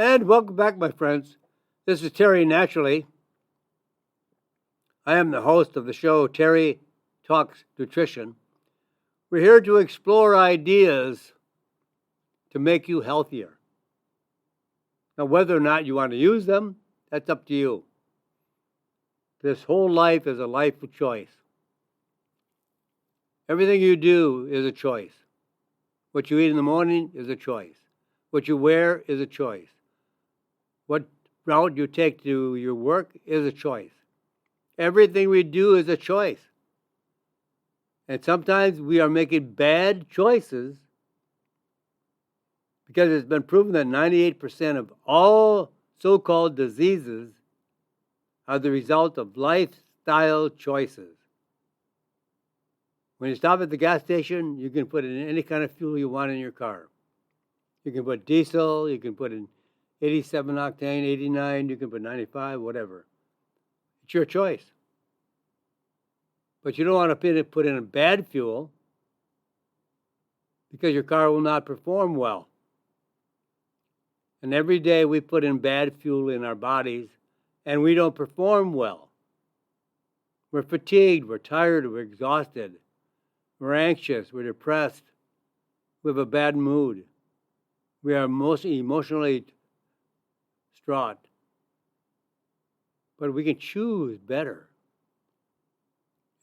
And welcome back, my friends. This is Terry Naturally. I am the host of the show Terry Talks Nutrition. We're here to explore ideas to make you healthier. Now, whether or not you want to use them, that's up to you. This whole life is a life of choice. Everything you do is a choice. What you eat in the morning is a choice. What you wear is a choice. What route you take to your work is a choice. Everything we do is a choice. And sometimes we are making bad choices because it's been proven that 98% of all so-called diseases are the result of lifestyle choices. When you stop at the gas station, you can put in any kind of fuel you want in your car. You can put diesel, you can put in 87 octane, 89, you can put 95, whatever. It's your choice. But you don't want to put in a bad fuel because your car will not perform well. And every day we put in bad fuel in our bodies and we don't perform well. We're fatigued, we're tired, we're exhausted, we're anxious, we're depressed, we have a bad mood. We are mostly emotionally distraught. But we can choose better.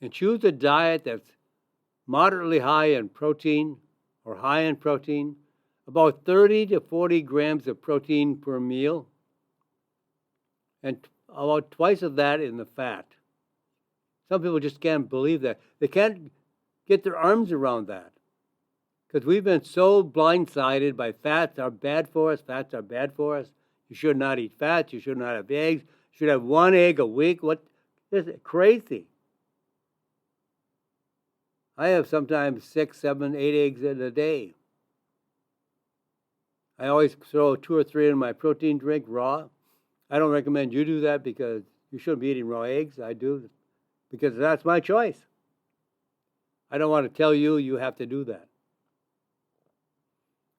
And choose a diet that's moderately high in protein or high in protein, about 30 to 40 grams of protein per meal, and about twice of that in the fat. Some people just can't believe that. They can't get their arms around that because we've been so blindsided by fats are bad for us, fats are bad for us. You should not eat fats, you should not have eggs, you should have one egg a week. What is it? Crazy. I have sometimes 6, 7, 8 eggs in a day. I always throw 2 or 3 in my protein drink raw. I don't recommend you do that because you shouldn't be eating raw eggs. I do because that's my choice. I don't want to tell you you have to do that.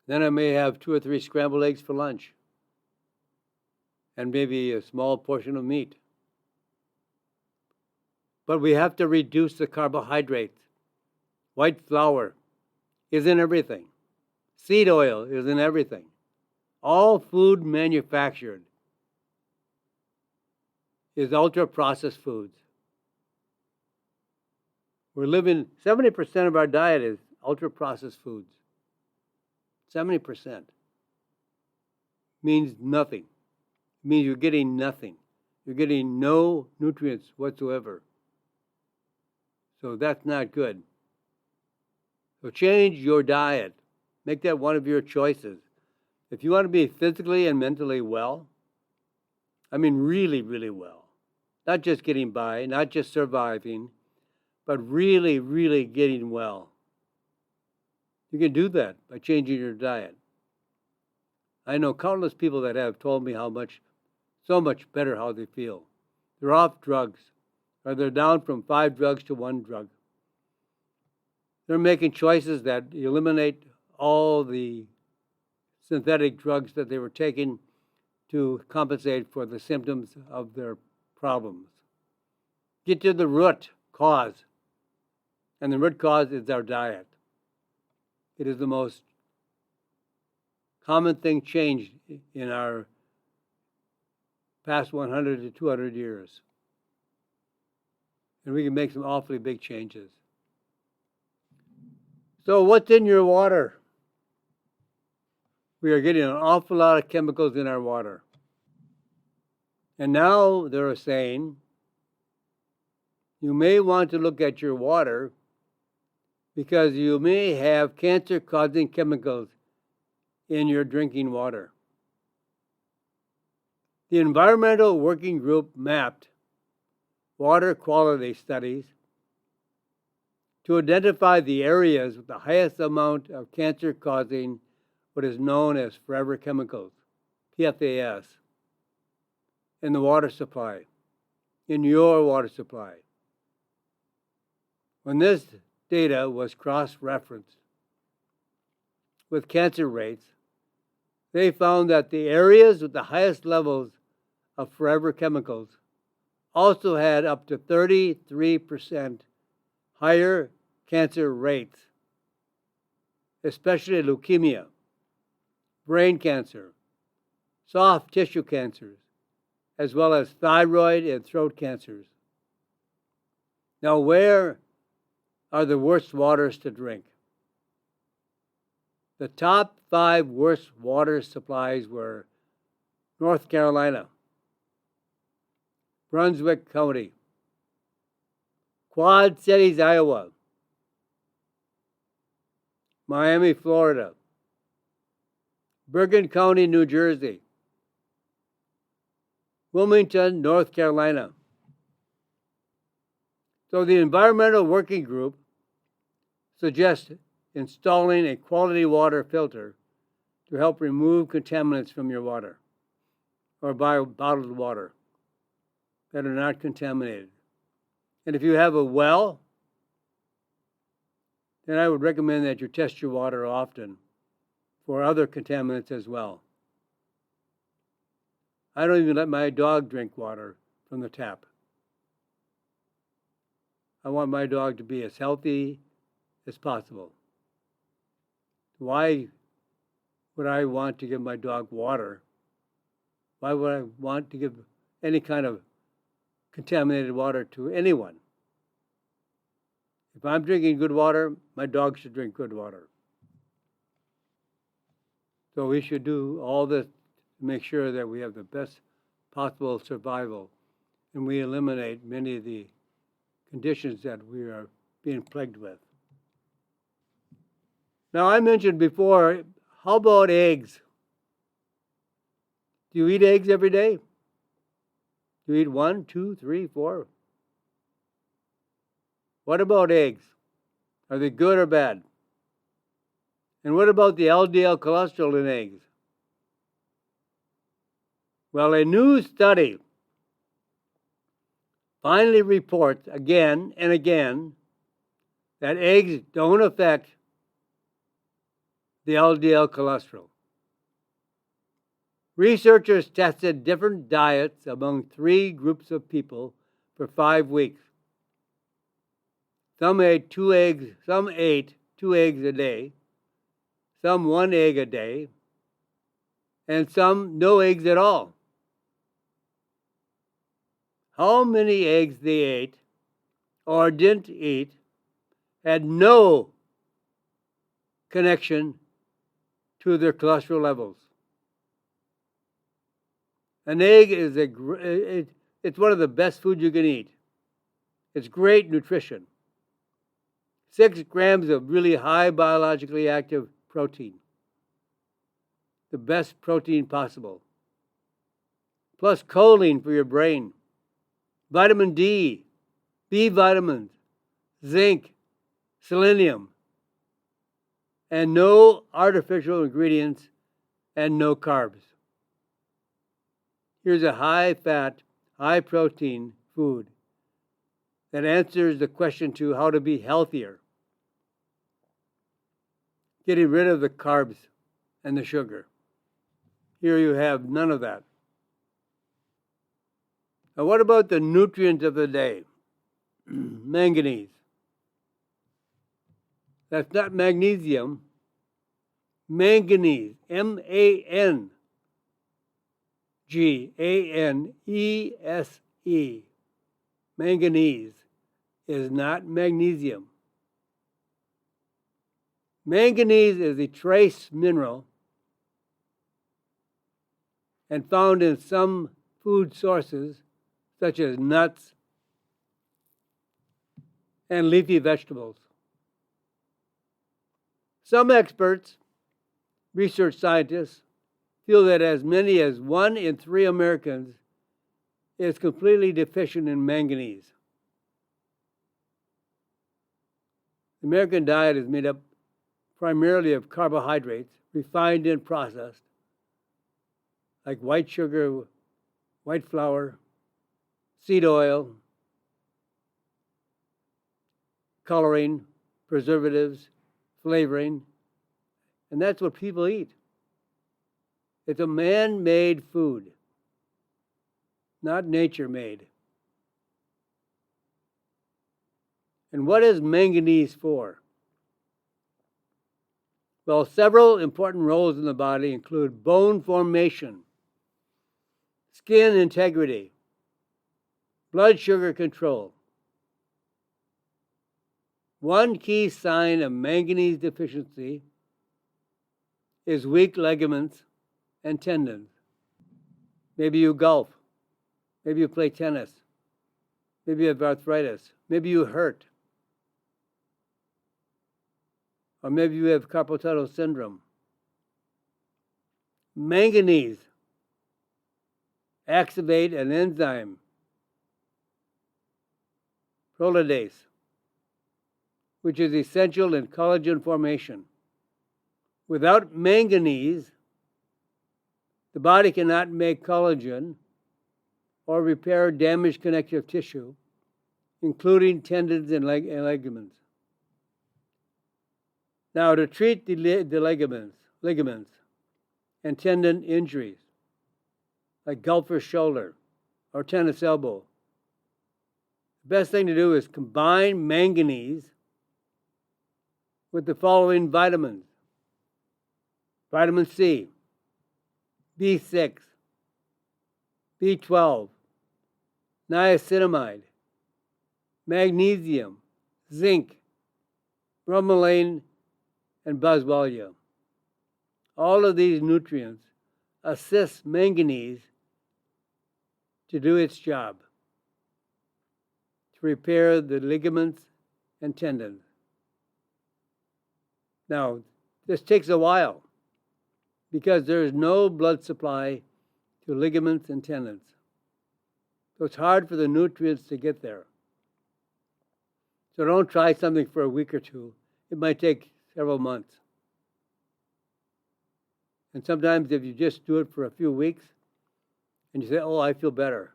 Then I may have 2 or 3 scrambled eggs for lunch and maybe a small portion of meat. But we have to reduce the carbohydrates. White flour is in everything. Seed oil is in everything. All food manufactured is ultra-processed foods. We're living, 70% of our diet is ultra-processed foods. 70% means nothing. It means you're getting nothing. You're getting no nutrients whatsoever. So that's not good. So change your diet. Make that one of your choices. If you want to be physically and mentally well, I mean really, really well, not just getting by, not just surviving, but really, really getting well, you can do that by changing your diet. I know countless people that have told me so much better how they feel. They're off drugs, or they're down from 5 drugs to 1 drug. They're making choices that eliminate all the synthetic drugs that they were taking to compensate for the symptoms of their problems. Get to the root cause. And the root cause is our diet. It is the most common thing changed in our past 100 to 200 years. And we can make some awfully big changes. So what's in your water? We are getting an awful lot of chemicals in our water. And now they're saying you may want to look at your water because you may have cancer-causing chemicals in your drinking water. The Environmental Working Group mapped water quality studies to identify the areas with the highest amount of cancer-causing what is known as forever chemicals, PFAS, in the water supply, in your water supply. When this data was cross-referenced with cancer rates, they found that the areas with the highest levels of forever chemicals also had up to 33% higher cancer rates, especially leukemia, brain cancer, soft tissue cancers, as well as thyroid and throat cancers. Now, where are the worst waters to drink? The top 5 worst water supplies were North Carolina, Brunswick County, Quad Cities, Iowa, Miami, Florida, Bergen County, New Jersey, Wilmington, North Carolina. So the Environmental Working Group suggests installing a quality water filter to help remove contaminants from your water or bottled water that are not contaminated. And if you have a well, then I would recommend that you test your water often for other contaminants as well. I don't even let my dog drink water from the tap. I want my dog to be as healthy as possible. Why would I want to give my dog water? Why would I want to give any kind of contaminated water to anyone? If I'm drinking good water, my dog should drink good water. So we should do all this to make sure that we have the best possible survival and we eliminate many of the conditions that we are being plagued with. Now, I mentioned before, how about eggs? Do you eat eggs every day? Do you eat 1, 2, 3, 4? What about eggs? Are they good or bad? And what about the LDL cholesterol in eggs? Well, a new study finally reports again and again that eggs don't affect the LDL cholesterol. Researchers tested different diets among 3 groups of people for 5 weeks. Some ate 2 eggs a day, some 1 egg a day, and some no eggs at all. How many eggs they ate or didn't eat had no connection to their cholesterol levels. An egg is it's one of the best foods you can eat. It's great nutrition. 6 grams of really high biologically active protein. The best protein possible. Plus choline for your brain. Vitamin D, B vitamins, zinc, selenium, and no artificial ingredients and no carbs. Here's a high-fat, high-protein food that answers the question to how to be healthier, getting rid of the carbs and the sugar. Here you have none of that. Now, what about the nutrient of the day? Manganese. That's not magnesium. Manganese. MANGANESE. Manganese is not magnesium. Manganese is a trace mineral and found in some food sources such as nuts and leafy vegetables. Some experts, research scientists, feel that as many as 1 in 3 Americans is completely deficient in manganese. The American diet is made up primarily of carbohydrates, refined and processed, like white sugar, white flour, seed oil, coloring, preservatives, flavoring, and that's what people eat. It's a man-made food, not nature-made. And what is manganese for? Well, several important roles in the body include bone formation, skin integrity, blood sugar control. One key sign of manganese deficiency is weak ligaments and tendons. Maybe you golf. Maybe you play tennis. Maybe you have arthritis. Maybe you hurt. Or maybe you have carpal tunnel syndrome. Manganese activate an enzyme, prolidase, which is essential in collagen formation. Without manganese, the body cannot make collagen or repair damaged connective tissue, including tendons and ligaments. Now, to treat the ligaments and tendon injuries, like golfer's shoulder or tennis elbow, the best thing to do is combine manganese with the following vitamins: vitamin C, B6, B12, niacinamide, magnesium, zinc, bromelain, and Boswellia. All of these nutrients assist manganese to do its job, to repair the ligaments and tendons. Now, this takes a while because there is no blood supply to ligaments and tendons. So it's hard for the nutrients to get there. So don't try something for a week or two. It might take several months. And sometimes if you just do it for a few weeks and you say, oh, I feel better,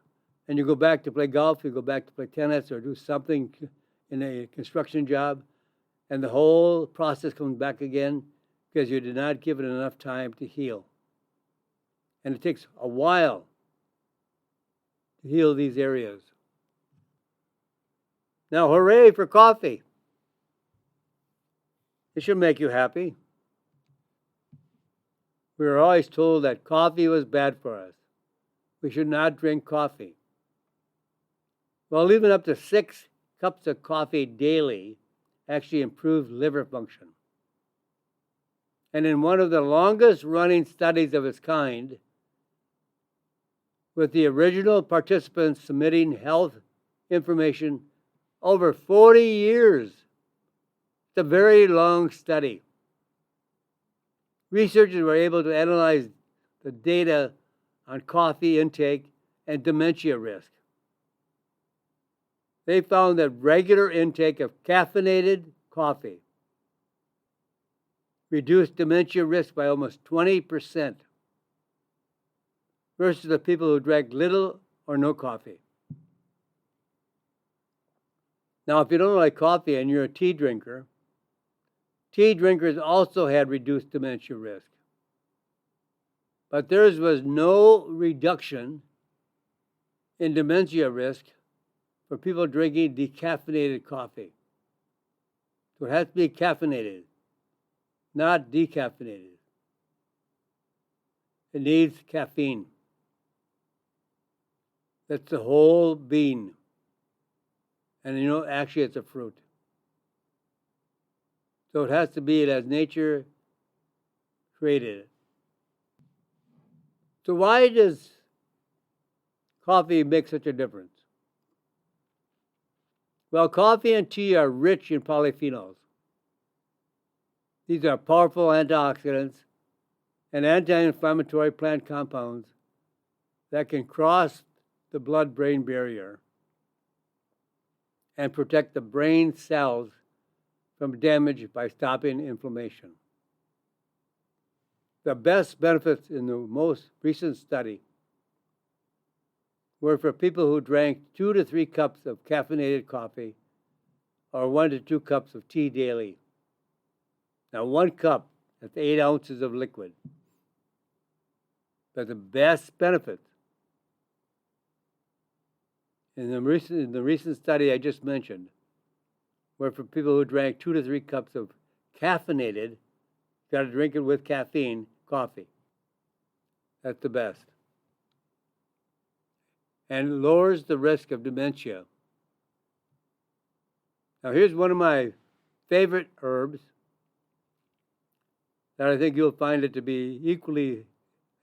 and you go back to play golf, you go back to play tennis or do something in a construction job, and the whole process comes back again because you did not give it enough time to heal. And it takes a while to heal these areas. Now, hooray for coffee. It should make you happy. We were always told that coffee was bad for us. We should not drink coffee. Well, even up to 6 cups of coffee daily actually improves liver function. And in one of the longest running studies of its kind, with the original participants submitting health information over 40 years, it's a very long study. Researchers were able to analyze the data on coffee intake and dementia risk. They found that regular intake of caffeinated coffee reduced dementia risk by almost 20% versus the people who drank little or no coffee. Now, if you don't like coffee and you're a tea drinkers also had reduced dementia risk. But theirs was no reduction in dementia risk for people drinking decaffeinated coffee. So it has to be caffeinated, not decaffeinated. It needs caffeine. That's the whole bean. And actually it's a fruit. So it has to be as nature created it. So why does coffee make such a difference? Well, coffee and tea are rich in polyphenols. These are powerful antioxidants and anti-inflammatory plant compounds that can cross the blood-brain barrier and protect the brain cells from damage by stopping inflammation. The best benefits in the most recent study were for people who drank 2 to 3 cups of caffeinated coffee or 1 to 2 cups of tea daily. Now, 1 cup, that's 8 ounces of liquid. But the best benefits in the recent study I just mentioned were for people who drank 2 to 3 cups of caffeinated, got to drink it with caffeine, coffee. That's the best. And lowers the risk of dementia. Now here's one of my favorite herbs that I think you'll find it to be equally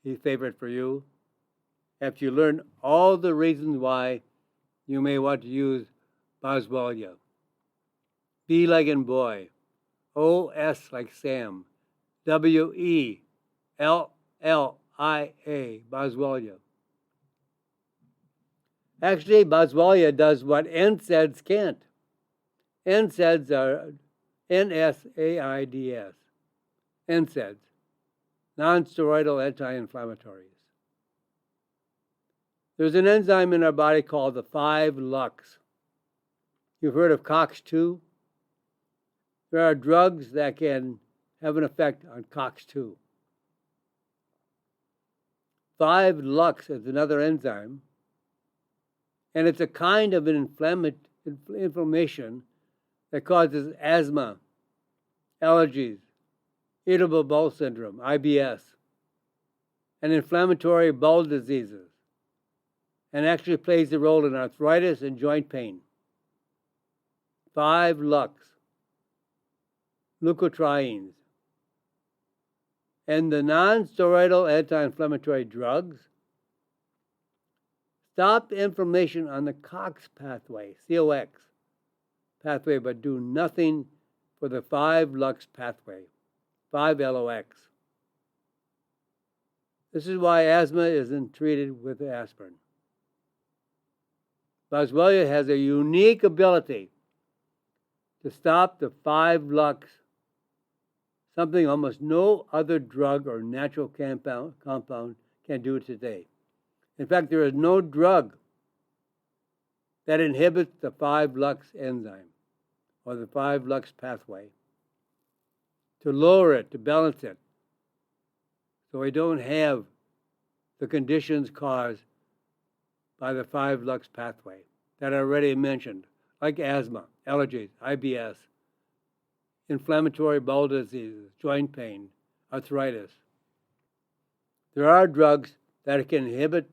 a favorite for you after you learn all the reasons why you may want to use Boswellia. B like in boy, O-S like Sam, W-E-L-L-I-A, Boswellia. Actually, Boswellia does what NSAIDs can't. NSAIDs are N-S-A-I-D-S, NSAIDs, non-steroidal anti-inflammatories. There's an enzyme in our body called the 5-LUX. You've heard of COX-2? There are drugs that can have an effect on COX-2. 5-LUX is another enzyme, and it's a kind of an inflammation that causes asthma, allergies, irritable bowel syndrome, IBS, and inflammatory bowel diseases, and actually plays a role in arthritis and joint pain. 5-LUX, leukotrienes. And the non-steroidal anti-inflammatory drugs stop inflammation on the COX pathway, C-O-X pathway, but do nothing for the 5-LUX pathway, 5-LOX. This is why asthma isn't treated with aspirin. Boswellia has a unique ability to stop the 5-LUX, something almost no other drug or natural compound can do today. In fact, there is no drug that inhibits the 5-LUX enzyme or the 5-LUX pathway to lower it, to balance it, so we don't have the conditions caused by the 5-LUX pathway that I already mentioned, like asthma, allergies, IBS, inflammatory bowel diseases, joint pain, arthritis. There are drugs that can inhibit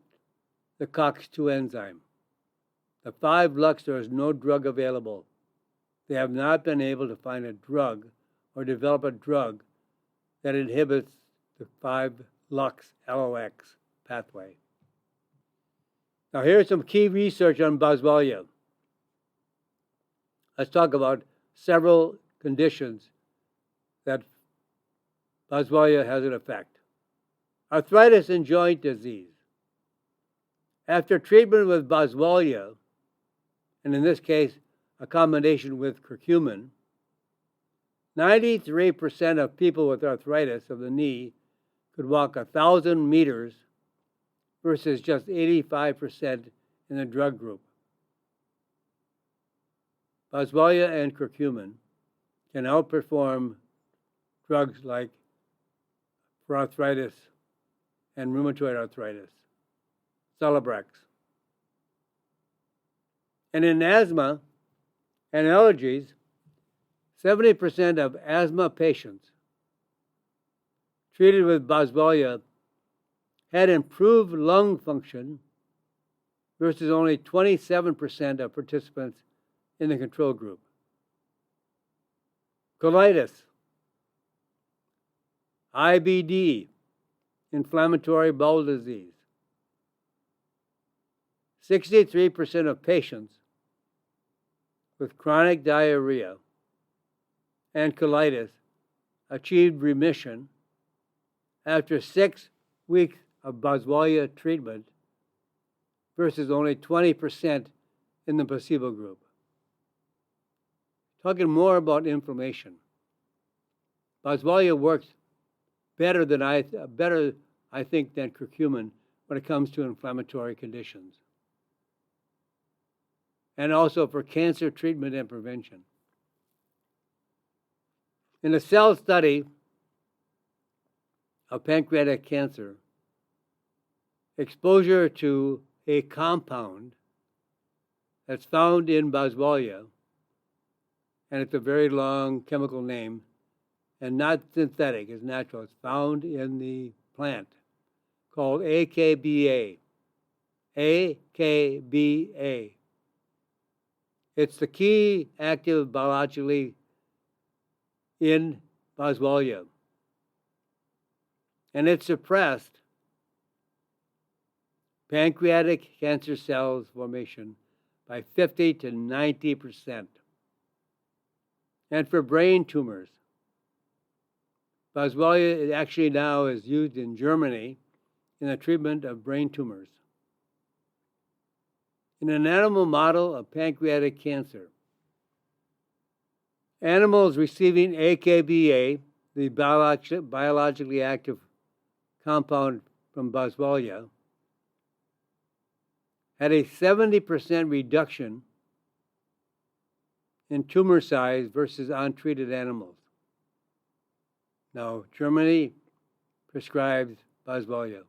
the COX-2 enzyme. The 5-LUX, there is no drug available. They have not been able to find a drug or develop a drug that inhibits the 5-LUX, LOX pathway. Now here's some key research on Boswellia. Let's talk about several conditions that Boswellia has an effect. Arthritis and joint disease. After treatment with Boswellia, and in this case, a combination with curcumin, 93% of people with arthritis of the knee could walk 1,000 meters versus just 85% in the drug group. Boswellia and curcumin can outperform drugs like for arthritis and rheumatoid arthritis, Celebrex. And in asthma and allergies, 70% of asthma patients treated with Boswellia had improved lung function versus only 27% of participants in the control group. Colitis, IBD, inflammatory bowel disease. 63% of patients with chronic diarrhea and colitis achieved remission after 6 weeks of Boswellia treatment versus only 20% in the placebo group. Talking more about inflammation. Boswellia works better, I think, than curcumin when it comes to inflammatory conditions. And also for cancer treatment and prevention. In a cell study of pancreatic cancer, exposure to a compound that's found in Boswellia, and it's a very long chemical name, and not synthetic, it's natural. It's found in the plant, called AKBA. AKBA. It's the key active biologically in Boswellia. And it suppressed pancreatic cancer cells formation by 50 to 90%. And for brain tumors, Boswellia actually now is used in Germany in the treatment of brain tumors. In an animal model of pancreatic cancer, animals receiving AKBA, the biologically active compound from Boswellia, had a 70% reduction in tumor size versus untreated animals. Now, Germany prescribes Boswellia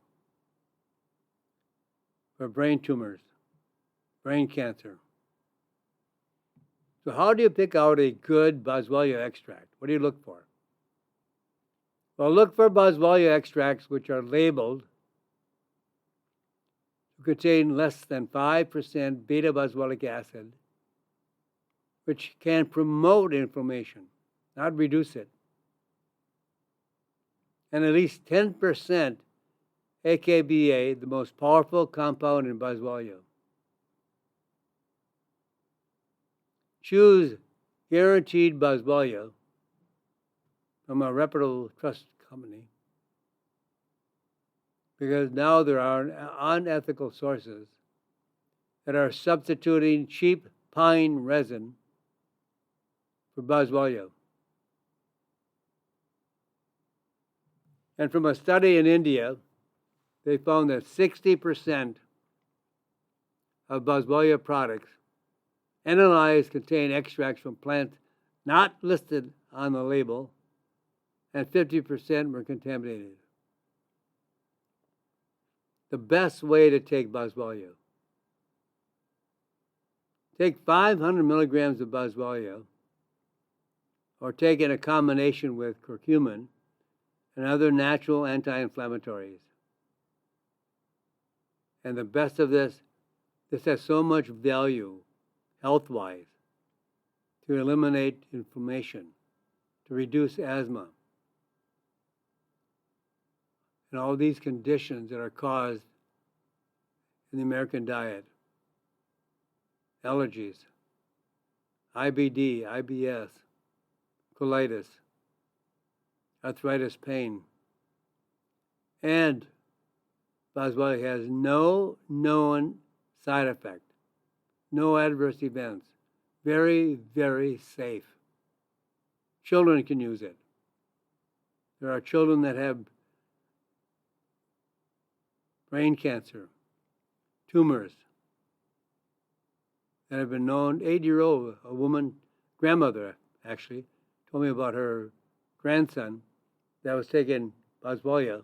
for brain tumors, brain cancer. So how do you pick out a good Boswellia extract? What do you look for? Well, look for Boswellia extracts which are labeled to contain less than 5% beta-boswellic acid, which can promote inflammation, not reduce it, and at least 10% AKBA, the most powerful compound in Boswellia. Choose guaranteed Boswellia from a reputable trust company, because now there are unethical sources that are substituting cheap pine resin for Boswellia. And from a study in India, they found that 60% of Boswellia products analyzed contain extracts from plants not listed on the label, and 50% were contaminated. The best way to take Boswellia: take 500 milligrams of Boswellia, or take in a combination with curcumin and other natural anti-inflammatories. And the best of this has so much value health-wise, to eliminate inflammation, to reduce asthma, and all these conditions that are caused in the American diet: allergies, IBD, IBS, colitis, arthritis pain. And Boswellia has no known side effect, no adverse events, very, very safe. Children can use it. There are children that have brain cancer, tumors, that have been known. 8-year-old, a woman, grandmother actually, told me about her grandson that was taking Boswellia.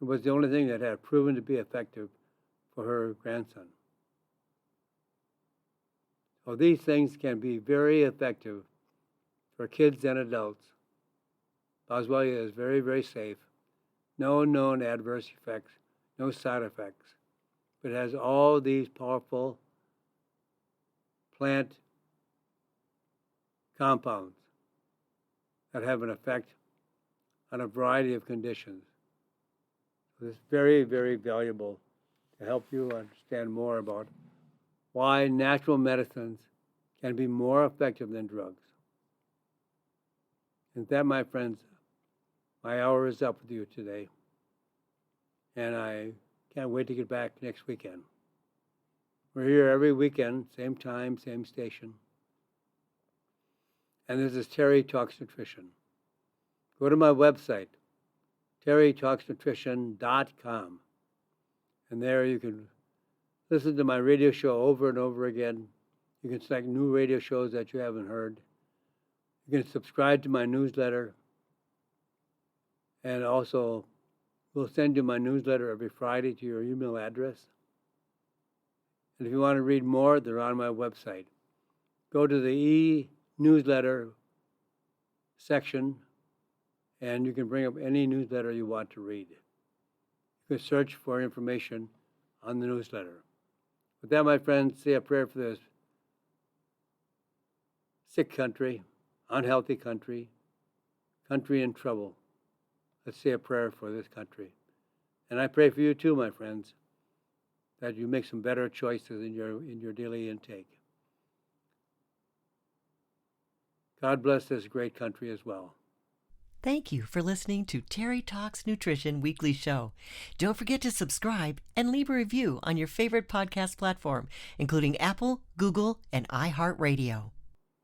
It was the only thing that had proven to be effective for her grandson. So these things can be very effective for kids and adults. Boswellia is very, very safe. No known adverse effects, no side effects. But it has all these powerful plant compounds that have an effect on a variety of conditions. So it's very, very valuable to help you understand more about why natural medicines can be more effective than drugs. And that, my friends, my hour is up with you today. And I can't wait to get back next weekend. We're here every weekend, same time, same station. And this is Terry Talks Nutrition. Go to my website, terrytalksnutrition.com. And there you can listen to my radio show over and over again. You can select new radio shows that you haven't heard. You can subscribe to my newsletter, and also will send you my newsletter every Friday to your email address. And if you want to read more, they're on my website. Go to the e-newsletter section, and you can bring up any newsletter you want to read. You can search for information on the newsletter. With that, my friends, say a prayer for this sick country, unhealthy country, country in trouble. Let's say a prayer for this country. And I pray for you too, my friends, that you make some better choices in your daily intake. God bless this great country as well. Thank you for listening to Terry Talks Nutrition Weekly Show. Don't forget to subscribe and leave a review on your favorite podcast platform, including Apple, Google, and iHeartRadio.